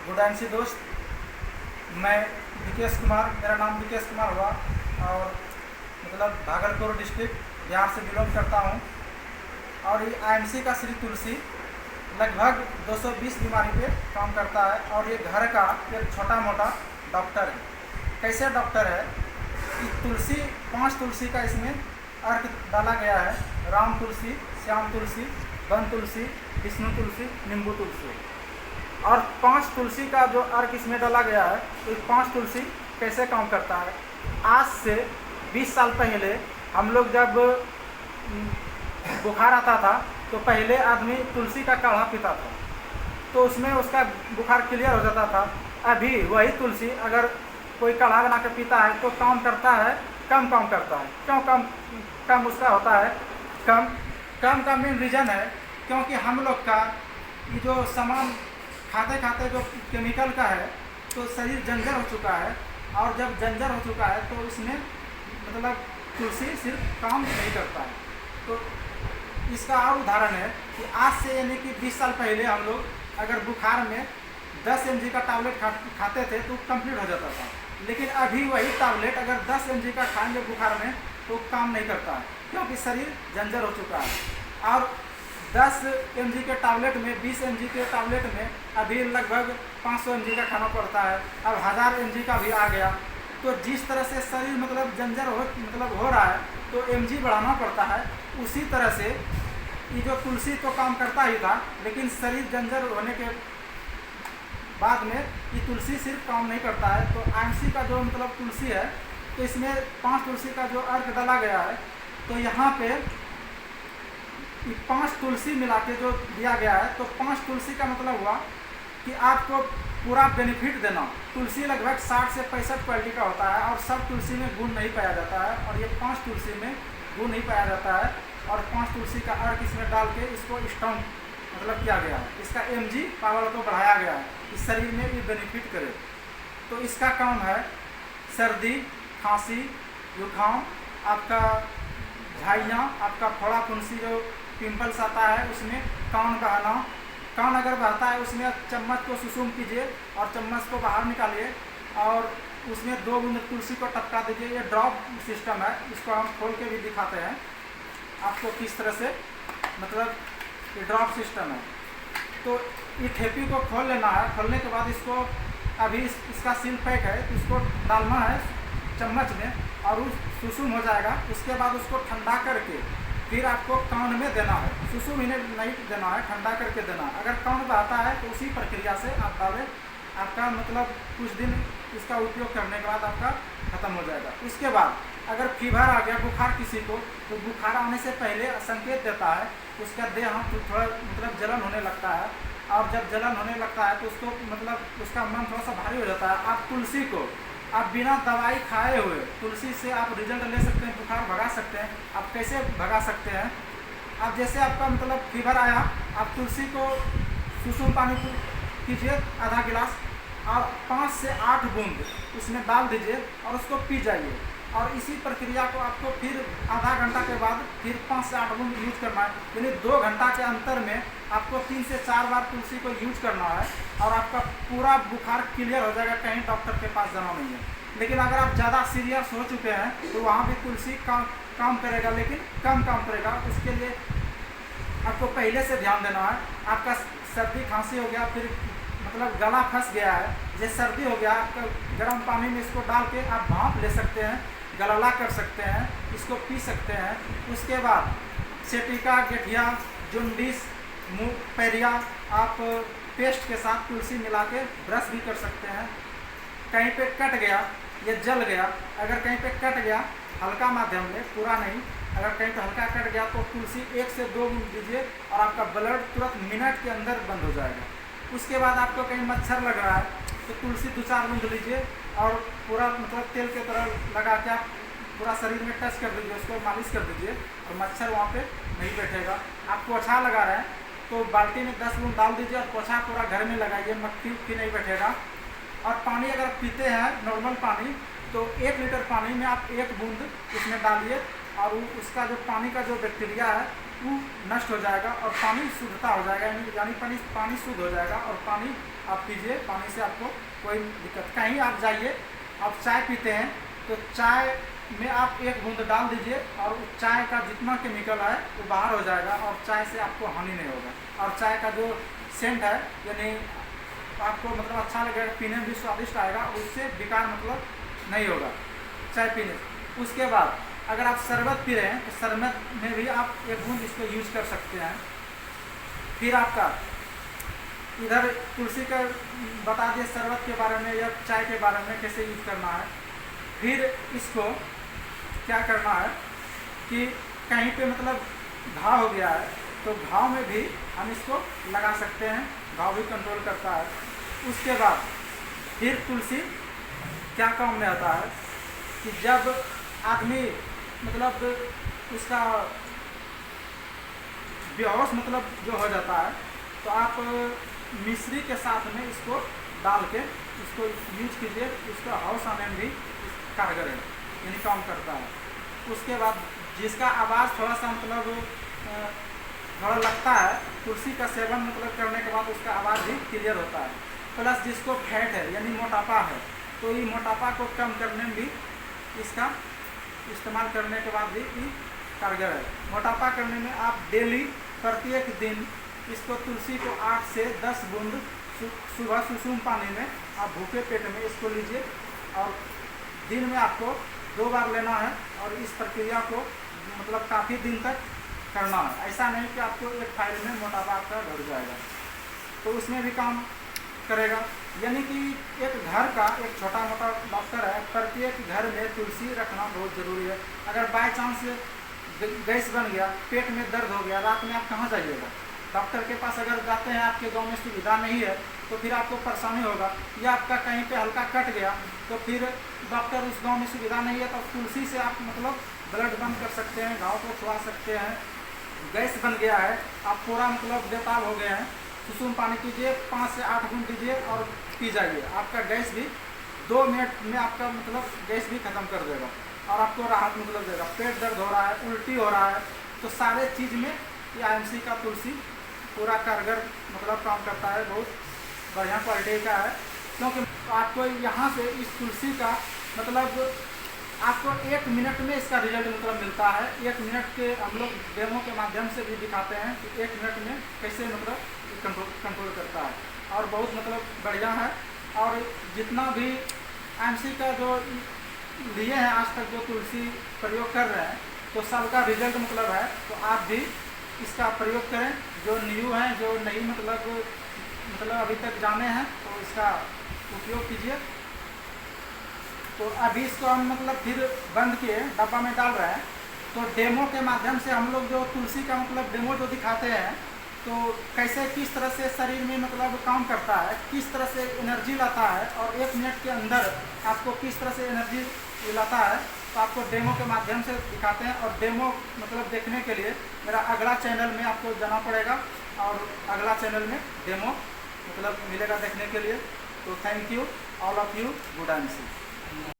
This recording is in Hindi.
गुडांशी दोस्त, मैं विकेश कुमार, मेरा नाम विकेश कुमार हुआ और भागलपुर डिस्ट्रिक्ट बिहार से बिलोंग करता हूँ। और ये आईएमसी का श्री तुलसी लगभग 220 बीमारी पे काम करता है और ये घर का एक छोटा मोटा डॉक्टर है। कैसे डॉक्टर है कि तुलसी 5 तुलसी का इसमें अर्क डाला गया है। राम तुलसी, श्याम तुलसी, वन तुलसी, विष्णु तुलसी, नींबू तुलसी। और 5 तुलसी का जो अर्क इसमें डाला गया है, तो 5 तुलसी कैसे काम करता है। आज से 20 साल पहले हम लोग जब बुखार आता था तो पहले आदमी तुलसी का काढ़ा पीता था, तो उसमें उसका बुखार क्लियर हो जाता था। अभी वही तुलसी अगर कोई काढ़ा बना कर पीता है तो काम करता है, कम काम करता है। क्यों कम उसका होता है? कम का मेन रीज़न है क्योंकि हम लोग का ये जो सामान खाते खाते जो केमिकल का है, तो शरीर जंजर हो चुका है। और जब जंजर हो चुका है तो इसमें तुलसी सिर्फ काम नहीं करता है। तो इसका और उदाहरण है कि आज से यानी कि 20 साल पहले हम लोग अगर बुखार में 10 mg का टैबलेट खाते थे तो कंप्लीट हो जाता था। लेकिन अभी वही टैबलेट अगर 10 mg का खाएंगे बुखार में तो काम नहीं करता है, क्योंकि शरीर जंजर हो चुका है। और 10 mg के टैबलेट में, 20 mg के टैबलेट में अभी लगभग 500 mg का खाना पड़ता है। अब 1000 mg का भी आ गया। तो जिस तरह से शरीर जंजर हो रहा है तो mg बढ़ाना पड़ता है। उसी तरह से ये जो तुलसी तो काम करता ही था, लेकिन शरीर जंजर होने के बाद में ये तुलसी सिर्फ काम नहीं करता है। तो आईएमसी का जो तुलसी है, तो इसमें 5 तुलसी का जो अर्क डाला गया है, तो यहाँ पे 5 तुलसी मिला के जो दिया गया है, तो 5 तुलसी का मतलब हुआ कि आपको पूरा बेनिफिट देना। तुलसी लगभग 60 से 65 क्वालिटी का होता है और सब तुलसी में गुण नहीं पाया जाता है, और ये 5 तुलसी में गुण नहीं पाया जाता है। और 5 तुलसी का अर्क इसमें डाल के इसको स्ट्रॉन्ग किया गया है। इसका mg पावर को बढ़ाया गया है, इस शरीर में ये बेनिफिट करे। तो इसका काम है सर्दी, खांसी, जुकाम, आपका झाइयाँ, आपका फोड़ा फुंसी, जो पिंपल्स आता है उसमें, कान बहना, कान अगर बहता है उसमें चम्मच को सुसुम कीजिए और चम्मच को बाहर निकालिए और उसमें 2 बूंद तुलसी को टपका दीजिए। ये ड्रॉप सिस्टम है, इसको हम खोल के भी दिखाते हैं आपको किस तरह से, ये ड्रॉप सिस्टम है। तो ये ठेपी को खोल लेना है। खोलने के बाद इसको अभी इसका सील पैक है, तो इसको डालना है चम्मच में और उस सुसुम हो जाएगा। उसके बाद उसको ठंडा करके फिर आपको कान में देना है। सुसुम इन्हें नहीं देना है, ठंडा करके देना है। अगर कान बहता है तो उसी प्रक्रिया से आप डालें, आपका कुछ दिन इसका उपयोग करने के बाद आपका ख़त्म हो जाएगा। उसके बाद अगर फीवर आ गया, बुखार किसी को, तो बुखार आने से पहले संकेत देता है, उसका देह थोड़ा जलन होने लगता है। और जब जलन होने लगता है तो उसको उसका मन थोड़ा सा भारी हो जाता है। आप तुलसी को आप बिना दवाई खाए हुए तुलसी से आप रिजल्ट ले सकते हैं, बुखार भगा सकते हैं। आप कैसे भगा सकते हैं? आप जैसे आपका फीवर आया, आप तुलसी को सुसुम पानी कीजिए आधा गिलास और 5 से 8 बूंद उसमें डाल दीजिए और उसको पी जाइए। और इसी प्रक्रिया को आपको फिर आधा घंटा के बाद फिर 5 से 8 बूंद यूज करना है। यानी 2 घंटा के अंतर में आपको 3 से 4 बार तुलसी को यूज करना है और आपका पूरा बुखार क्लियर हो जाएगा। कहीं डॉक्टर के पास जाना नहीं है। लेकिन अगर आप ज़्यादा सीरियस हो चुके हैं तो वहाँ भी तुलसी काम करेगा, लेकिन कम काम करेगा। उसके लिए आपको पहले से ध्यान देना है। आपका सर्दी खांसी हो गया, फिर गला फंस गया है, जैसे सर्दी हो गया, आपका गर्म पानी में इसको डाल के आप भाप ले सकते हैं, गलाला कर सकते हैं, इसको पी सकते हैं। उसके बाद सेटिका, गठिया, जॉन्डिस, मुँह पैरिया, आप पेस्ट के साथ तुलसी मिला के ब्रश भी कर सकते हैं। कहीं पे कट गया या जल गया, अगर कहीं पे कट गया हल्का माध्यम में, पूरा नहीं, अगर कहीं पे हल्का कट गया तो तुलसी 1 से 2 बूंद दीजिए और आपका ब्लड तुरंत मिनट के अंदर बंद हो जाएगा। उसके बाद आपको कहीं मच्छर लग रहा है तो तुलसी 2-4 बूंद लीजिए और पूरा तेल के तरह लगा के आप पूरा शरीर में टच कर दीजिए, उसको मालिश कर दीजिए और मच्छर वहाँ पे नहीं बैठेगा। आप पोछा लगा रहे हैं तो बाल्टी में 10 बूंद डाल दीजिए और पोछा पूरा घर में लगाइए, मक्खी नहीं बैठेगा। और पानी अगर पीते हैं नॉर्मल पानी, तो 1 लीटर पानी में आप 1 बूंद उसमें डालिए और उसका जो पानी का जो बैक्टीरिया है वो नष्ट हो जाएगा और पानी शुद्धता हो जाएगा, यानी पानी शुद्ध हो जाएगा। और पानी आप पीजिए, पानी से आपको कोई दिक्कत। कहीं आप जाइए, आप चाय पीते हैं तो चाय में आप एक बूंद डाल दीजिए और चाय का जितना केमिकल है वो बाहर हो जाएगा और चाय से आपको हानि नहीं होगा। और चाय का जो सेंट है यानी आपको मतलब अच्छा लगेगा, पीने में भी स्वादिष्ट आएगा, उससे बेकार मतलब नहीं होगा चाय पीने। उसके बाद अगर आप शरबत पी रहे हैं तो शरबत में भी आप एक बूंद इसको यूज कर सकते हैं। फिर आपका इधर तुलसी का बता दिए शरबत के बारे में या चाय के बारे में कैसे यूज करना है। फिर इसको क्या करना है कि कहीं पे मतलब घाव हो गया है तो घाव में भी हम इसको लगा सकते हैं, घाव भी कंट्रोल करता है। उसके बाद फिर तुलसी क्या काम में आता है कि जब आदमी मतलब उसका बेहोश मतलब जो हो जाता है तो आप मिश्री के साथ में इसको डाल के इसको यूज कीजिए, उसका हाउस आने में भी कारगर है, यानी काम करता है। उसके बाद जिसका आवाज़ थोड़ा सा मतलब थोड़ा लगता है, तुलसी का सेवन मतलब करने के बाद उसका आवाज़ भी क्लियर होता है। प्लस जिसको फैट है यानी मोटापा है तो ये मोटापा को कम करने में भी इसका इस्तेमाल करने के बाद भी कारगर है। मोटापा करने में आप डेली प्रत्येक दिन इसको तुलसी को 8 से 10 बूंद सुबह सुसुम पानी में आप भूखे पेट में इसको लीजिए और दिन में आपको 2 बार लेना है। और इस प्रक्रिया को मतलब काफ़ी दिन तक करना है। ऐसा नहीं कि आपको एक फाइल में मोटापा आपका बढ़ जाएगा, तो उसमें भी काम करेगा। यानी कि एक घर का एक छोटा मोटा डॉक्टर है, प्रत्येक घर में तुलसी रखना बहुत ज़रूरी है। अगर बाय चांस गैस बन गया, पेट में दर्द हो गया, रात में आप कहाँ जाइएगा? डॉक्टर के पास अगर जाते हैं, आपके गांव में सुविधा नहीं है तो फिर आपको परेशानी होगा। या आपका कहीं पे हल्का कट गया तो फिर डॉक्टर उस गांव में सुविधा नहीं है तो तुलसी से आप मतलब ब्लड बंद कर सकते हैं, घाव को छुआ सकते हैं। गैस बन गया है, आप पूरा मतलब बेताब हो गए हैं, सुसुम पानी पीजिए, 5 से 8 बूंद दीजिए और पी जाइए। आपका गैस भी 2 मिनट में आपका मतलब गैस भी खत्म कर देगा और आपको राहत मतलब देगा। पेट दर्द हो रहा है, उल्टी हो रहा है, तो सारे चीज़ में ये IMC का तुलसी पूरा कारगर मतलब काम करता है। बहुत बढ़िया क्वालिटी का है, क्योंकि आपको यहाँ से इस तुलसी का मतलब आपको 1 मिनट में इसका रिजल्ट मतलब मिलता है। 1 मिनट के हम लोग डेमो के माध्यम से भी दिखाते हैं कि 1 मिनट में कैसे मतलब कंट्रोल करता है और बहुत मतलब बढ़िया है। और जितना भी IMC का जो लिए हैं आज तक जो तुलसी प्रयोग कर रहे हैं तो सबका रिजल्ट मतलब है। तो आप भी इसका प्रयोग करें, जो न्यू हैं, जो नहीं मतलब अभी तक जाने हैं तो इसका उपयोग कीजिए। तो अभी इसको हम मतलब फिर बंद किए डब्बा में डाल रहे हैं। तो डेमो के माध्यम से हम लोग जो तुलसी का मतलब डेमो जो दिखाते हैं तो कैसे किस तरह से शरीर में मतलब काम करता है, किस तरह से एनर्जी लाता है और 1 मिनट के अंदर आपको किस तरह से एनर्जी लाता है, तो आपको डेमो के माध्यम से दिखाते हैं। और डेमो मतलब देखने के लिए मेरा अगला चैनल में आपको जाना पड़ेगा और अगला चैनल में डेमो मतलब मिलेगा देखने के लिए। तो thank you all of you, good IMC।